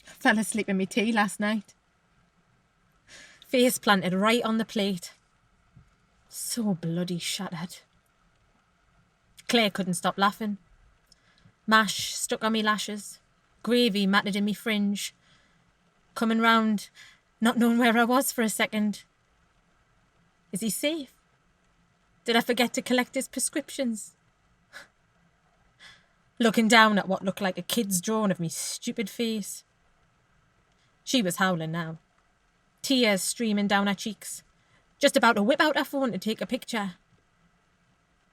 Fell asleep in my tea last night. Face planted right on the plate. So bloody shattered. Claire couldn't stop laughing. Mash stuck on me lashes. Gravy matted in me fringe. Coming round, not knowing where I was for a second. Is he safe? Did I forget to collect his prescriptions? Looking down at what looked like a kid's drawing of me stupid face. She was howling now. Tears streaming down her cheeks. Just about to whip out her phone to take a picture.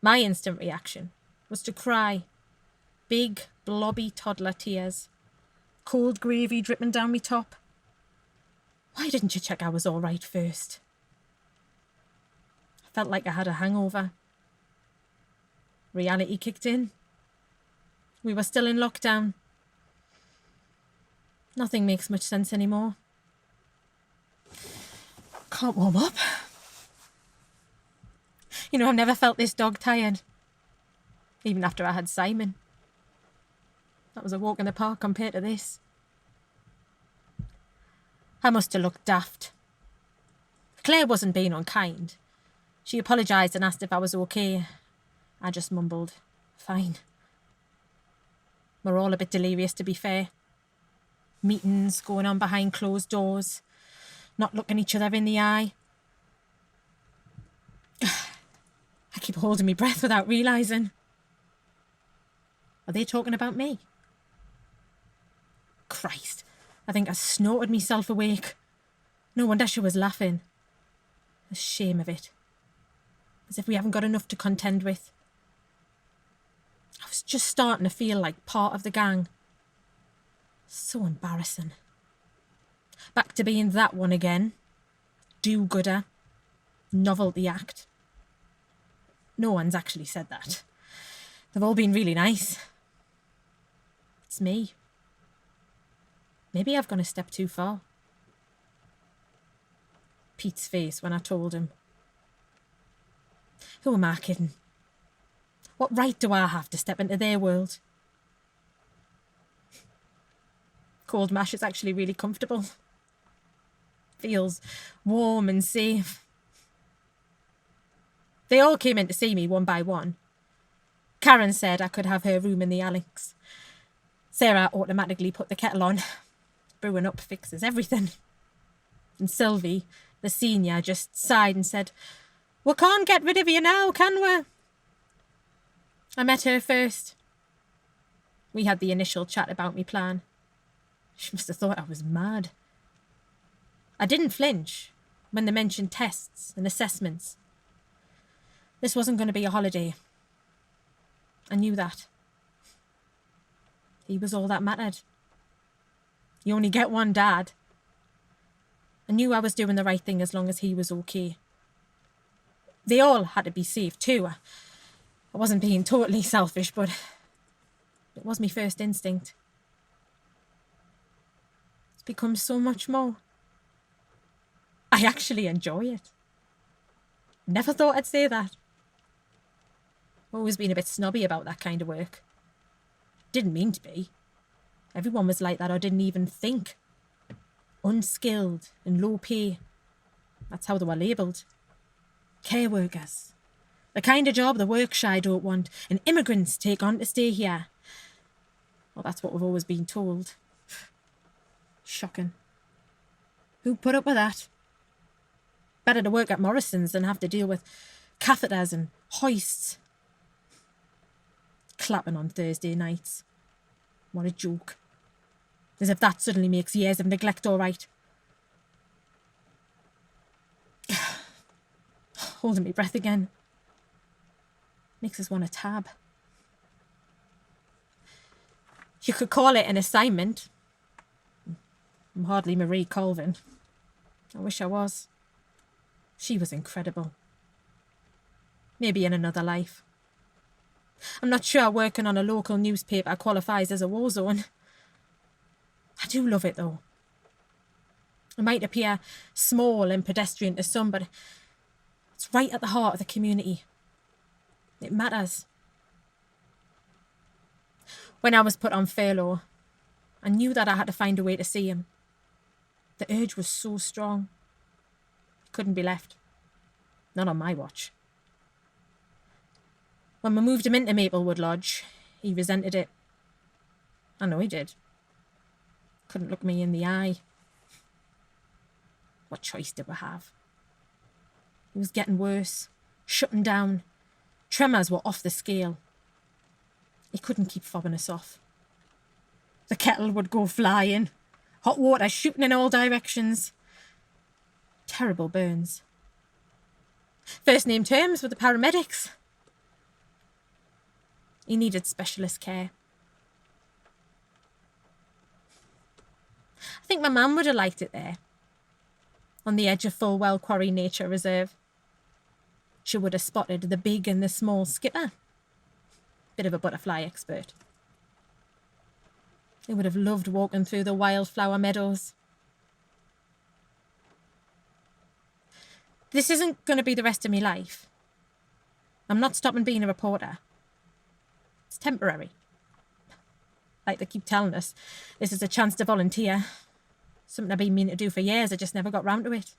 My instant reaction was to cry. Big, blobby toddler tears. Cold gravy dripping down me top. Why didn't you check I was all right first? I felt like I had a hangover. Reality kicked in. We were still in lockdown. Nothing makes much sense anymore. Can't warm up. You know, I've never felt this dog tired. Even after I had Simon. That was a walk in the park compared to this. I must have looked daft. Claire wasn't being unkind. She apologised and asked if I was okay. I just mumbled, fine. We're all a bit delirious, to be fair. Meetings going on behind closed doors. Not looking each other in the eye. I keep holding my breath without realising. Are they talking about me? Christ, I think I snorted myself awake. No wonder she was laughing. The shame of it. As if we haven't got enough to contend with. I was just starting to feel like part of the gang. So embarrassing. Back to being that one again. Do-gooder. Novelty act. No one's actually said that. They've all been really nice. It's me. Maybe I've gone a step too far. Pete's face when I told him. Who am I kidding? What right do I have to step into their world? Cold mash is actually really comfortable. Feels warm and safe. They all came in to see me one by one. Karen said I could have her room in the annex. Sarah automatically put the kettle on. Brewing up fixes everything. And Sylvie, the senior, just sighed and said, "We can't get rid of you now, can we?" I met her first. We had the initial chat about me plan. She must have thought I was mad. I didn't flinch when they mentioned tests and assessments. This wasn't going to be a holiday. I knew that. He was all that mattered. You only get one dad. I knew I was doing the right thing as long as he was okay. They all had to be safe too. I wasn't being totally selfish, but it was my first instinct. It's become so much more. I actually enjoy it. Never thought I'd say that. Always been a bit snobby about that kind of work. Didn't mean to be. Everyone was like that or didn't even think. Unskilled and low pay. That's how they were labelled. Care workers. The kind of job the work shy don't want and immigrants take on to stay here. Well, that's what we've always been told. Shocking. Who put up with that? Better to work at Morrison's than have to deal with catheters and hoists. Clapping on Thursday nights. What a joke. As if that suddenly makes years of neglect all right. Holding my breath again. Makes us want a tab. You could call it an assignment. I'm hardly Marie Colvin. I wish I was. She was incredible. Maybe in another life. I'm not sure working on a local newspaper qualifies as a war zone. I do love it though. It might appear small and pedestrian to some, but it's right at the heart of the community. It matters. When I was put on furlough, I knew that I had to find a way to see him. The urge was so strong. It couldn't be left. Not on my watch. When we moved him into Maplewood Lodge, he resented it. I know he did. Couldn't look me in the eye. What choice did we have? It was getting worse, shutting down. Tremors were off the scale. He couldn't keep fobbing us off. The kettle would go flying, hot water shooting in all directions. Terrible burns. First name terms with the paramedics. He needed specialist care. I think my mum would have liked it there, on the edge of Fulwell Quarry Nature Reserve. She would have spotted the big and the small skipper. Bit of a butterfly expert. They would have loved walking through the wildflower meadows. This isn't going to be the rest of my life. I'm not stopping being a reporter. It's temporary. Like they keep telling us, this is a chance to volunteer. Something I've been meaning to do for years, I just never got round to it.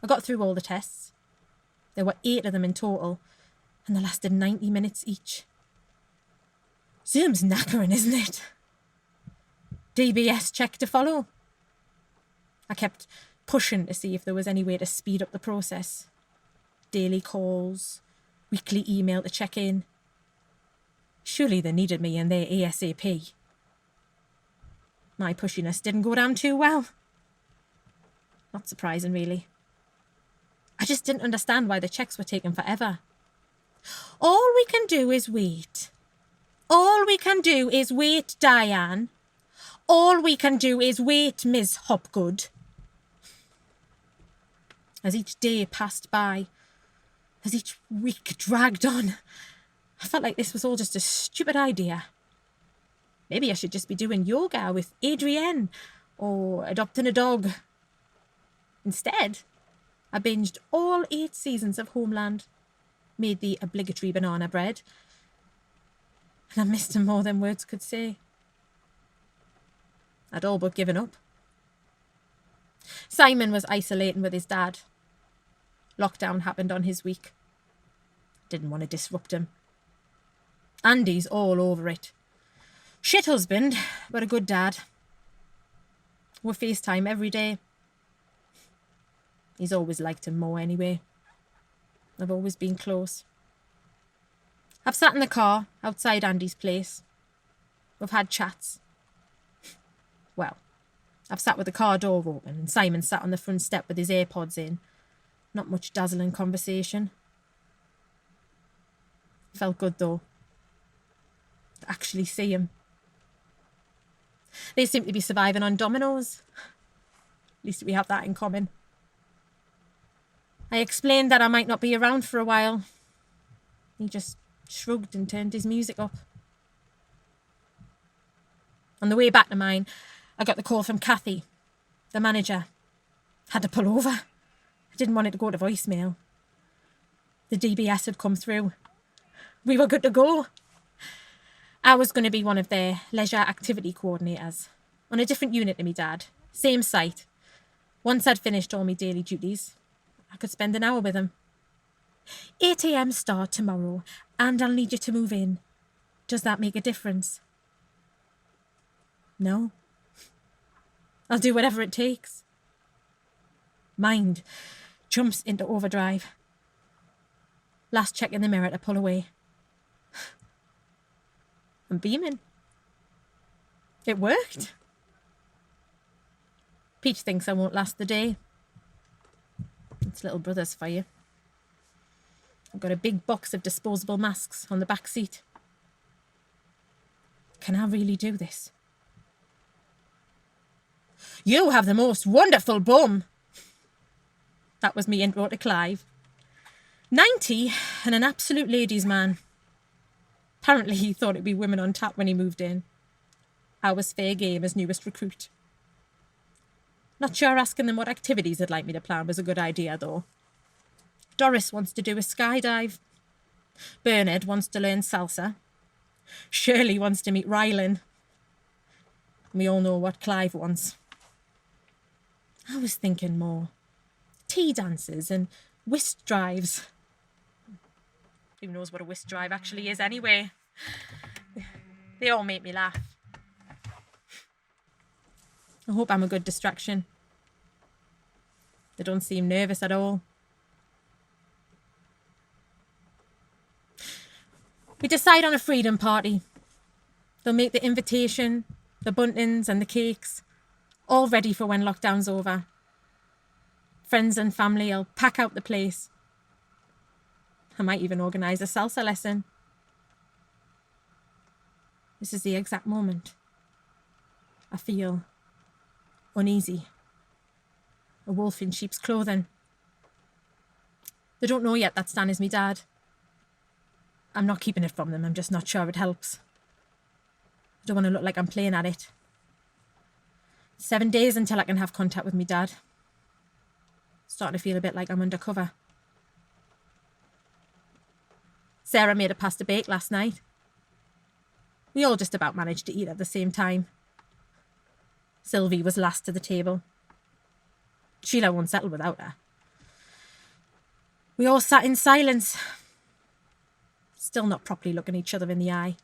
I got through all the tests. There were 8 of them in total, and they lasted 90 minutes each. Zoom's knackering, isn't it? DBS check to follow. I kept pushing to see if there was any way to speed up the process. Daily calls, weekly email to check in. Surely they needed me in there ASAP. My pushiness didn't go down too well. Not surprising, really. I just didn't understand why the checks were taking forever. All we can do is wait. All we can do is wait, Diane. All we can do is wait, Ms. Hopgood. As each day passed by, as each week dragged on, I felt like this was all just a stupid idea. Maybe I should just be doing yoga with Adrienne or adopting a dog. Instead, I binged all 8 seasons of Homeland, made the obligatory banana bread, and I missed him more than words could say. I'd all but given up. Simon was isolating with his dad. Lockdown happened on his week. Didn't want to disrupt him. Andy's all over it. Shit husband, but a good dad. We FaceTime every day. He's always liked him more anyway. I've always been close. I've sat in the car outside Andy's place. We've had chats. Well, I've sat with the car door open and Simon sat on the front step with his AirPods in. Not much dazzling conversation. Felt good though. To actually see him. They seem to be surviving on Domino's. At least we have that in common. I explained that I might not be around for a while. He just shrugged and turned his music up. On the way back to mine, I got the call from Kathy, the manager. Had to pull over. I didn't want it to go to voicemail. The DBS had come through. We were good to go. I was going to be one of their leisure activity coordinators on a different unit to me dad. Same site. Once I'd finished all my daily duties, I could spend an hour with him. 8 a.m. start tomorrow, and I'll need you to move in. Does that make a difference? No. I'll do whatever it takes. Mind jumps into overdrive. Last check in the mirror to pull away. I'm beaming. It worked. Peach thinks I won't last the day. It's little brothers for you. I've got a big box of disposable masks on the back seat. Can I really do this? You have the most wonderful bum. That was me intro to Clive. 90 and an absolute ladies' man. Apparently he thought it'd be women on tap when he moved in. I was fair game as newest recruit. Not sure asking them what activities they'd like me to plan was a good idea, though. Doris wants to do a skydive. Bernard wants to learn salsa. Shirley wants to meet Rylan. We all know what Clive wants. I was thinking more tea dances and whist drives. Who knows what a whist drive actually is anyway? They all make me laugh. I hope I'm a good distraction. They don't seem nervous at all. We decide on a freedom party. They'll make the invitation, the buntings and the cakes, all ready for when lockdown's over. Friends and family will pack out the place. I might even organise a salsa lesson. This is the exact moment. I feel uneasy. A wolf in sheep's clothing. They don't know yet that Stan is me dad. I'm not keeping it from them, I'm just not sure it helps. I don't want to look like I'm playing at it. 7 days until I can have contact with me dad. Starting to feel a bit like I'm undercover. Sarah made a pasta bake last night. We all just about managed to eat at the same time. Sylvie was last to the table. Sheila won't settle without her. We all sat in silence, still not properly looking each other in the eye,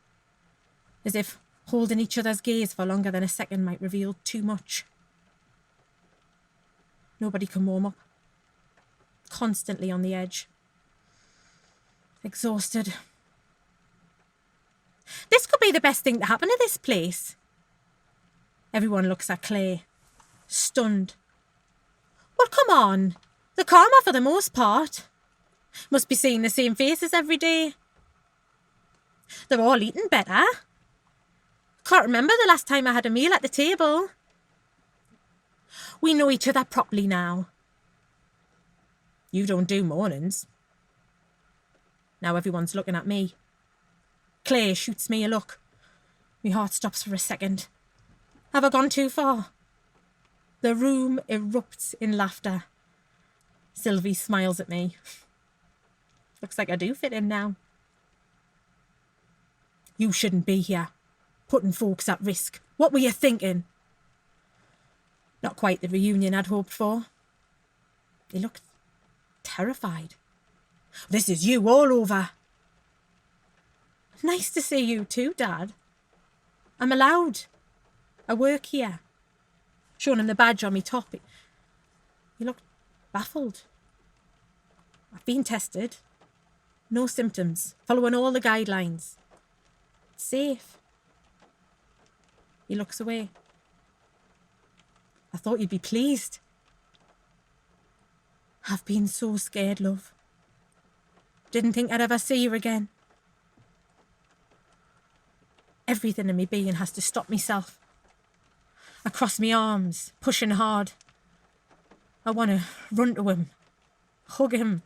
as if holding each other's gaze for longer than a second might reveal too much. Nobody can warm up. Constantly on the edge. Exhausted. This could be the best thing to happen to this place. Everyone looks at Clay, stunned. Well, come on. The karma for the most part. Must be seeing the same faces every day. They're all eating better. Can't remember the last time I had a meal at the table. We know each other properly now. You don't do mornings. Now everyone's looking at me. Clay shoots me a look. My heart stops for a second. Have I gone too far? The room erupts in laughter. Sylvie smiles at me. Looks like I do fit in now. You shouldn't be here, putting folks at risk. What were you thinking? Not quite the reunion I'd hoped for. They looked terrified. This is you all over. Nice to see you too, Dad. I'm allowed. I work here. Showing him the badge on me top. He looked baffled. I've been tested. No symptoms. Following all the guidelines. It's safe. He looks away. I thought you'd be pleased. I've been so scared, love. Didn't think I'd ever see you again. Everything in me being has to stop myself. I cross my arms, pushing hard. I want to run to him, hug him,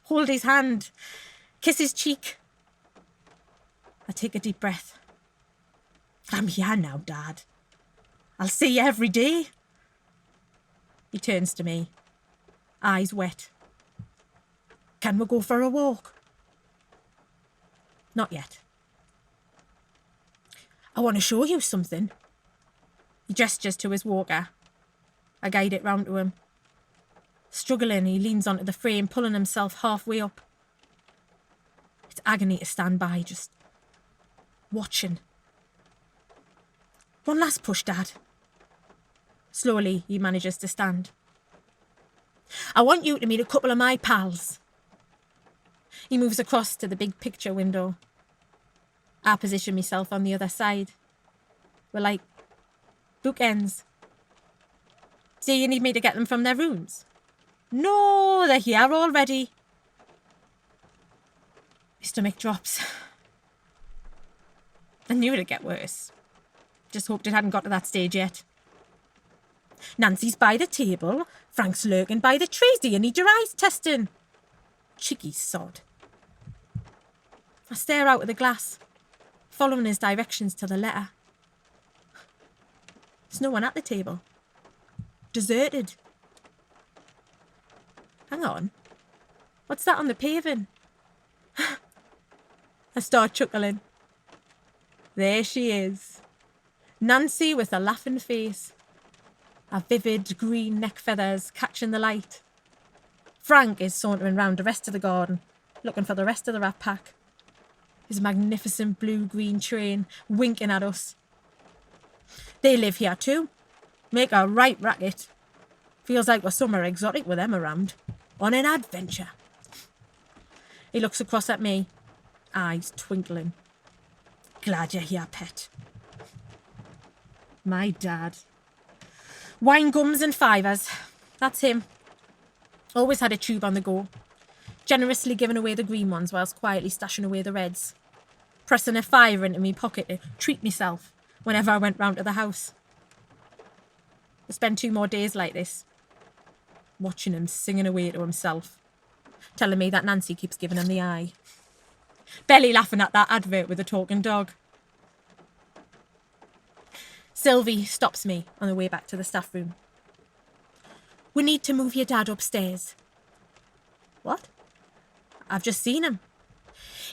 hold his hand, kiss his cheek. I take a deep breath. I'm here now, Dad. I'll see you every day. He turns to me, eyes wet. Can we go for a walk? Not yet. I want to show you something. He gestures to his walker. I guide it round to him. Struggling, he leans onto the frame, pulling himself halfway up. It's agony to stand by, just watching. One last push, Dad. Slowly, he manages to stand. I want you to meet a couple of my pals. He moves across to the big picture window. I position myself on the other side. We're like bookends. Do you need me to get them from their rooms? No, they're here already. My stomach drops. I knew it'd get worse. Just hoped it hadn't got to that stage yet. Nancy's by the table. Frank's lurking by the trees. Do you need your eyes testing? Cheeky sod. I stare out of the glass, following his directions to the letter. There's no one at the table. Deserted. Hang on. What's that on the paving? I start chuckling. There she is. Nancy with a laughing face, her vivid green neck feathers catching the light. Frank is sauntering round the rest of the garden, looking for the rest of the rat pack. His magnificent blue-green train winking at us. They live here too. Make a right racket. Feels like we're somewhere exotic with them around. On an adventure. He looks across at me, eyes twinkling. Glad you're here, pet. My dad. Wine gums and fivers. That's him. Always had a tube on the go. Generously giving away the green ones whilst quietly stashing away the reds. Pressing a fiver into me pocket to treat myself whenever I went round to the house. I spend 2 more days like this. Watching him singing away to himself. Telling me that Nancy keeps giving him the eye. Belly laughing at that advert with the talking dog. Sylvie stops me on the way back to the staff room. We need to move your dad upstairs. What? I've just seen him.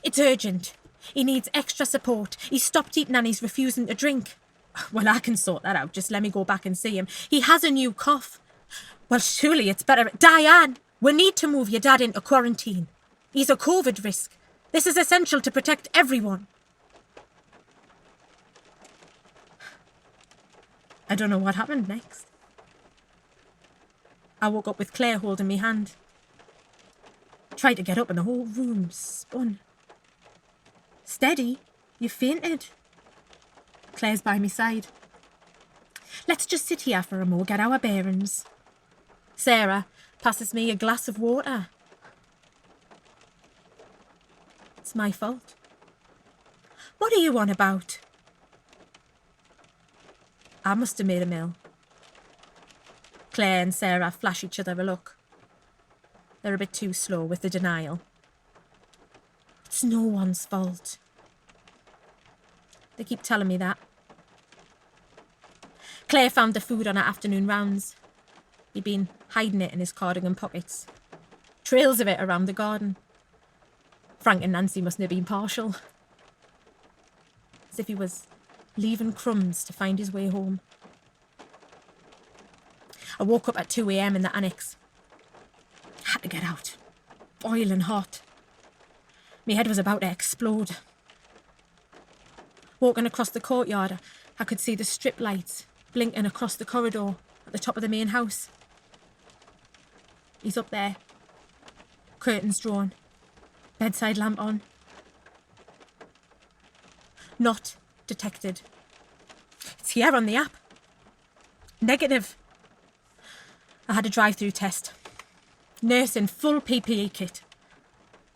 It's urgent. He needs extra support. He stopped eating and he's refusing to drink. Well, I can sort that out. Just let me go back and see him. He has a new cough. Well, surely it's better. Diane, we need to move your dad into quarantine. He's a COVID risk. This is essential to protect everyone. I don't know what happened next. I woke up with Claire holding me hand. Tried to get up and the whole room spun. Steady, you fainted. Claire's by my side. Let's just sit here for a moment, get our bearings. Sarah passes me a glass of water. It's my fault. What are you on about? I must have made a mill. Claire and Sarah flash each other a look. They're a bit too slow with the denial. It's no one's fault. They keep telling me that. Claire found the food on her afternoon rounds. He'd been hiding it in his cardigan pockets. Trails of it around the garden. Frank and Nancy mustn't have been partial. As if he was leaving crumbs to find his way home. I woke up at 2 a.m. in the annex. Had to get out. Boiling hot. My head was about to explode. Walking across the courtyard, I could see the strip lights blinking across the corridor at the top of the main house. He's up there. Curtains drawn. Bedside lamp on. Not detected. It's here on the app. Negative. I had a drive-through test. Nurse in full PPE kit.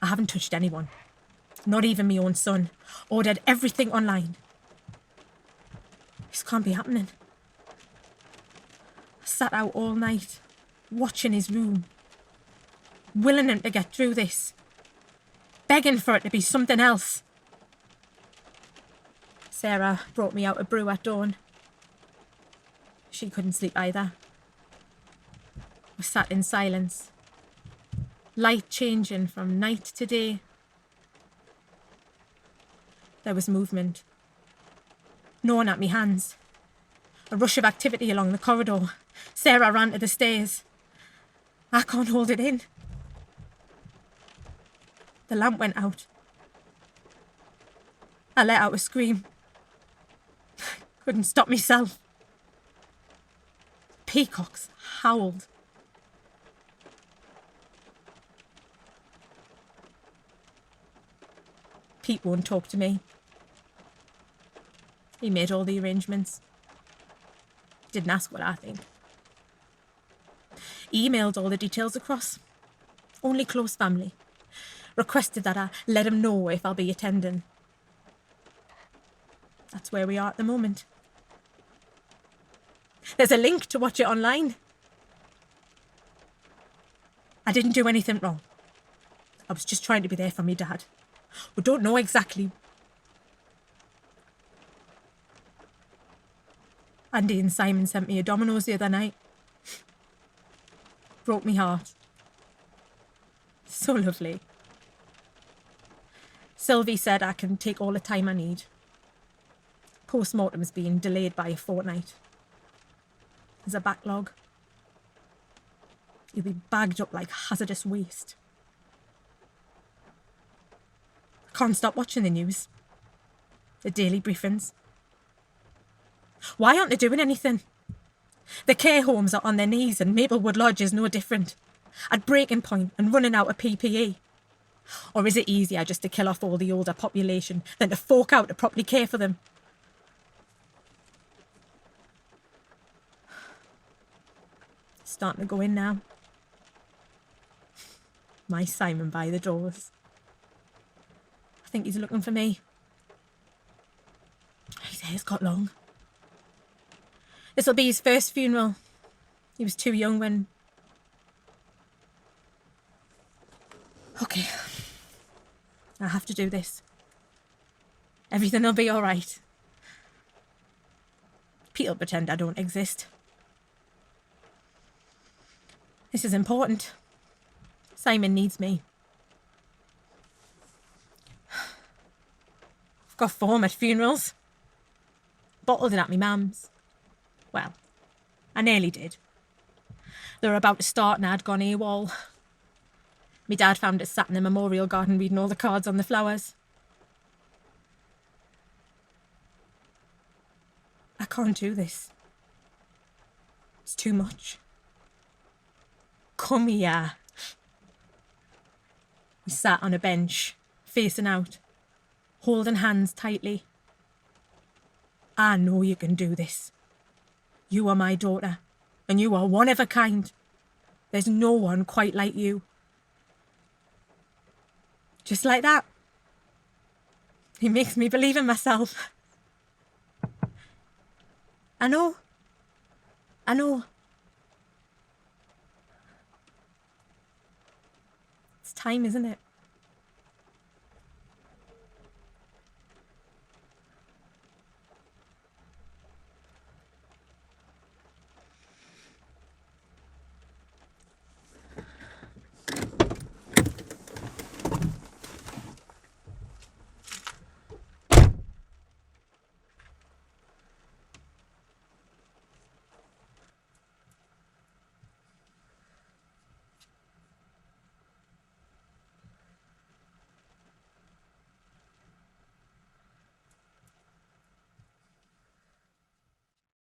I haven't touched anyone. Not even my own son. Ordered everything online. This can't be happening. I sat out all night, watching his room. Willing him to get through this. Begging for it to be something else. Sarah brought me out a brew at dawn. She couldn't sleep either. We sat in silence. Light changing from night to day. There was movement. Gnawing at me hands. A rush of activity along the corridor. Sarah ran to the stairs. I can't hold it in. The lamp went out. I let out a scream. Couldn't stop myself. Peacocks howled. Pete won't talk to me. He made all the arrangements. Didn't ask what I think. He emailed all the details across. Only close family. Requested that I let him know if I'll be attending. That's where we are at the moment. There's a link to watch it online. I didn't do anything wrong. I was just trying to be there for me dad. We don't know exactly. Andy and Simon sent me a Domino's the other night. Broke me heart. So lovely. Sylvie said I can take all the time I need. Post-mortem's being delayed by a fortnight. There's a backlog. You'll be bagged up like hazardous waste. I can't stop watching the news. The daily briefings. Why aren't they doing anything? The care homes are on their knees and Maplewood Lodge is no different. At breaking point and running out of PPE. Or is it easier just to kill off all the older population than to fork out to properly care for them? Starting to go in now. My Simon by the doors. I think he's looking for me. His hair's got long. This'll be his first funeral. He was too young when... Okay. I have to do this. Everything'll be alright. Pete'll pretend I don't exist. This is important. Simon needs me. I've got form at funerals. Bottled it at me mum's. Well, I nearly did. They were about to start and I'd gone AWOL. Me dad found us sat in the memorial garden reading all the cards on the flowers. I can't do this. It's too much. Come here. We sat on a bench, facing out, holding hands tightly. I know you can do this. You are my daughter, and you are one of a kind. There's no one quite like you. Just like that. He makes me believe in myself. I know. It's time, isn't it?